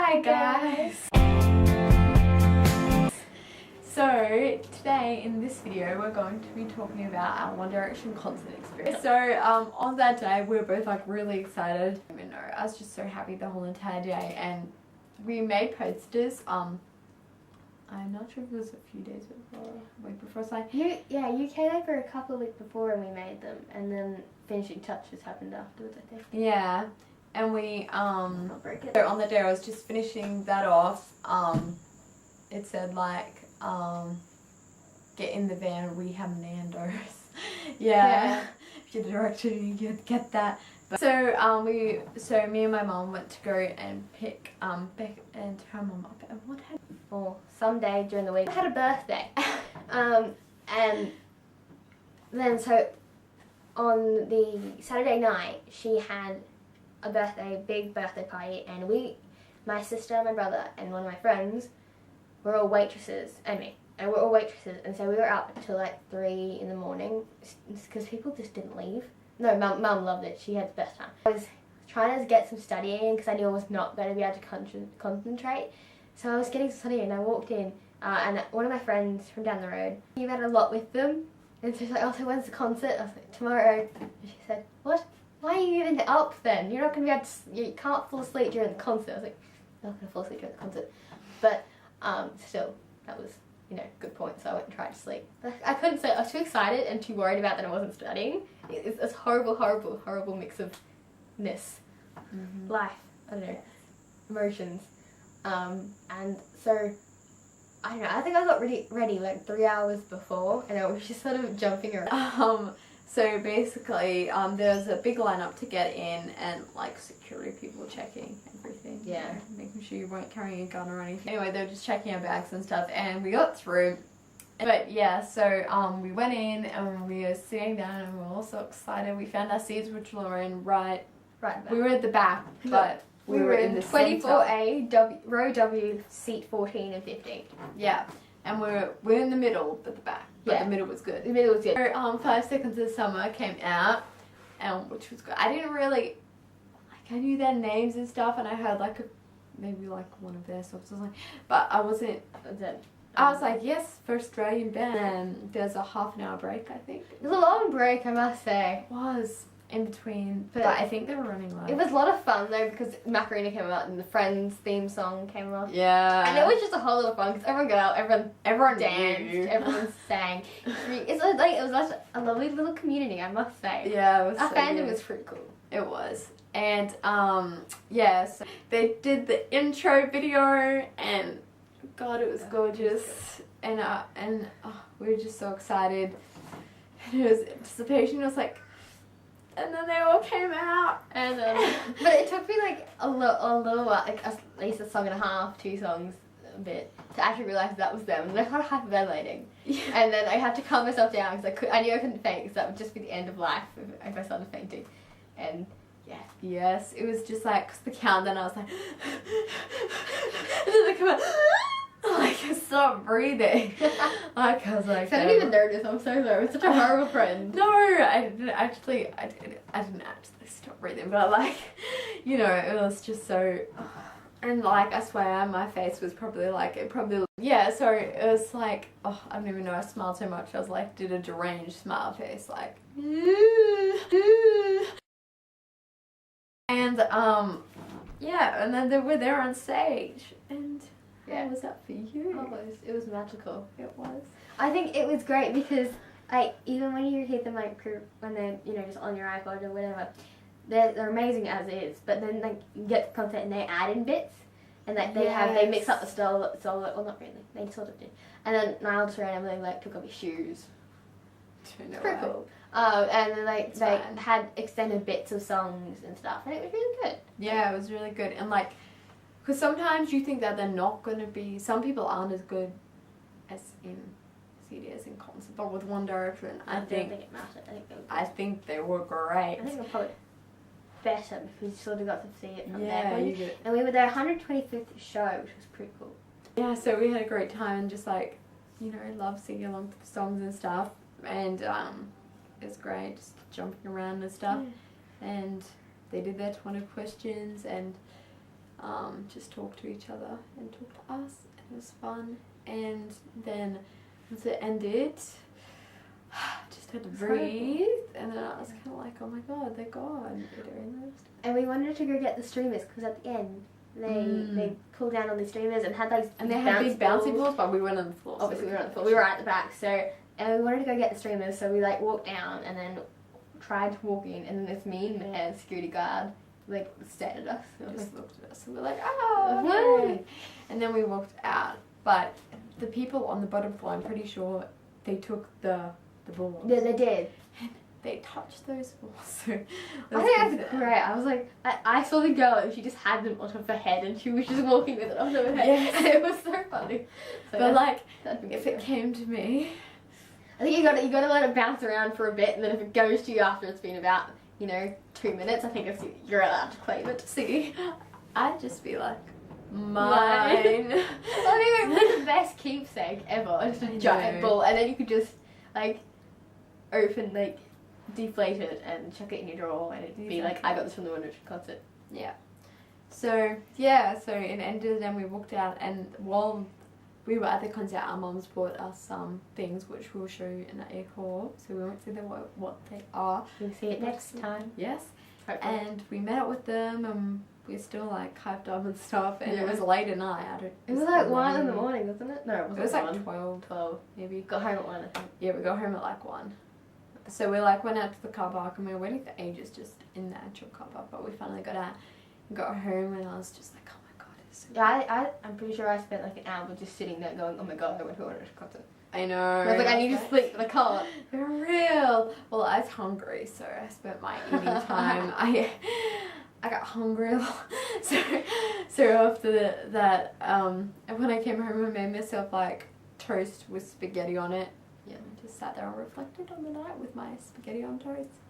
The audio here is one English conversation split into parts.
Hi guys! So today in this video we're going to be talking about our One Direction concert experience. So on that day we were both like really excited. I was just so happy the whole entire day, and we made posters. I'm not sure if it was a few days before, a week before, so you came over a couple of weeks before and we made them, and then finishing touches happened afterwards, I think. Yeah. And we, so on the day I was just finishing that off, it said like, get in the van, we have Nando's. yeah. If you're the director, you'd get that. But, so me and my mom went to go and pick, Beck and her mom up. And what happened? Or someday during the week, I had a birthday. And then so on the Saturday night, she had a big birthday party, and my sister, my brother, and one of my friends were all waitresses, and me, and we're all waitresses, and so we were up until like 3 in the morning, because people just didn't leave. No, mum loved it, she had the best time. I was trying to get some studying, because I knew I was not going to be able to concentrate, so I was getting some studying, and I walked in, and one of my friends from down the road, you met a lot with them, and so she's like, oh, so when's the concert? I was like, tomorrow. And she said, what? Why are you even up then? You're not going to be able to, you can't fall asleep during the concert. I was like, I'm not going to fall asleep during the concert. But still, that was, good point, so I went and tried to sleep. But I couldn't sleep. I was too excited and too worried about that I wasn't studying. It's this horrible mix of life, I don't know, emotions. And so, I don't know, I think I got ready like 3 hours before, and I was just sort of jumping around. So basically, there was a big lineup to get in, and like security people checking everything. Yeah. Making sure you weren't carrying a gun or anything. Anyway, they were just checking our bags and stuff, and we got through. But yeah, so we went in and we were sitting down, and we were all so excited. We found our seats, which were in right back. We were at the back, but we were in the 24A, row W, seat 14 and 15. Yeah. And we're in the middle, but the back. But the middle was good. The middle was good. So, 5 Seconds of Summer came out, which was good. I didn't really, I knew their names and stuff, and I heard maybe one of their songs or something, but I wasn't, I was like, yes, for Australian band. And there's a half an hour break, I think. It was a long break, I must say. It was. In between, but I think they were running late. It was a lot of fun though, because Macarena came out and the Friends theme song came off. Yeah. And it was just a whole lot of fun, because everyone got out, everyone danced, everyone sang. It was such a lovely little community, I must say. Yeah, it was Our so fandom good. was pretty cool. It was. And so they did the intro video, and God, it was gorgeous. And we were just so excited. And it was anticipation. It was like. And then they all came out, and but it took me like a little while, like at least a song and a half, 2 songs, a bit, to actually realise that was them. And I started hyperventilating, and then I had to calm myself down because I knew I couldn't faint, because that would just be the end of life if I started fainting. And yes, it was just like, cause the countdown, I was like, and then they come out. Like, I stopped breathing. I was like, I didn't even notice. I'm so sorry. I'm such a horrible friend. No, I didn't actually stop breathing, but like, it was just so, and like, I swear my face was probably so it was like, I don't even know, I smiled so much, I was like, did a deranged smile face, like, and and then they were there on stage, and how was that for you? It was magical. It was. I think it was great because, even when you hear them, when they're, just on your iPod or whatever, they're amazing as is, but then, you get the content and they add in bits, and, they mix up the solo, well, not really, they sort of did. And then Niall just randomly, took off his shoes. It's pretty cool. And then, they had extended bits of songs and stuff, and it was really good. Yeah, it was really good, and, because sometimes you think that they're not going to be, some people aren't as good as in CD as in concert, but with One Direction, I think it mattered. I think they were great. I think they were probably better because you sort of got to see it from there. And we were their 125th show, which was pretty cool. Yeah, so we had a great time and just love singing along to the songs and stuff, and it was great, just jumping around and stuff. And they did their 20 questions, and just talk to each other and talk to us. It was fun. And then once it ended, I just had to breathe, and then I was kind of like, oh my god, they're gone. And we wanted to go get the streamers because at the end they pulled down all the streamers and had those and they had big bouncy balls, but we went on the floor. Obviously, we were on the floor. We were at the back, so and we wanted to go get the streamers, so we like walked down and then tried to walk in, and then this mean man security guard like stared at us, and just looked at us, and we're like, oh, okay. And then we walked out, but the people on the bottom floor, I'm pretty sure they took the balls. Yeah, they did. And they touched those balls. So I think that's great. I was like, I saw the girl and she just had them on top of her head and she was just walking with it on top of her head. Yes. And it was so funny. So but like, if it came to me, I think you gotta let it bounce around for a bit, and then if it goes to you after it's been about 2 minutes, I think you're allowed to claim it. See, I'd just be like, mine. I think it would be the best keepsake ever. Just a giant ball, and then you could just like open, like deflate it and chuck it in your drawer, and it'd be like, I got this from the One Direction concert. Yeah. So yeah, so it ended, and we walked out, and while we were at the concert, our mums bought us some things which we'll show you in the A4. So we won't see what they are. We'll see it next time. Yes. Hopefully. And we met up with them, and we're still like hyped up and stuff. And it was late at night. It was like 1 in the morning, wasn't it? No, it wasn't. It was like 12 maybe. Got home at 1, I think. Yeah, we got home at like 1. So we like went out to the car park, and we were waiting for ages just in the actual car park. But we finally got out and got home, and I was just like, oh my god, it's so yeah, I'm pretty sure I spent like an hour just sitting there going, oh my god, I went to a One Direction concert. I know. I was like, I need to sleep, but I can't. For real. Well, I was hungry, so I spent my eating time. I got hungry a lot. So after that, when I came home, I made myself like toast with spaghetti on it. Yeah. I just sat there and reflected on the night with my spaghetti on toast.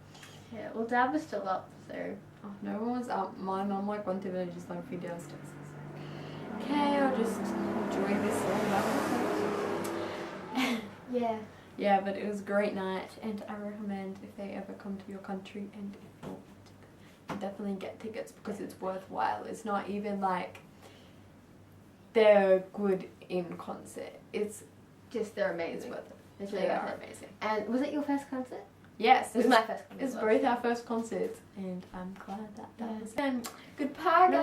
Yeah. Well, Dad was still up, so. Oh, no one was up. My mum like wanted to just like feed downstairs. Okay, I'll just enjoy this all. Yeah. Yeah, but it was a great night, and I recommend if they ever come to your country, and if you want to, definitely get tickets because it's worthwhile. It's not even like they're good in concert. It's just they're amazing. It's worth it. It's really worth it. Amazing. And was it your first concert? Yes, it was my first concert. It's both our first concerts, and I'm glad that was. And goodbye, guys.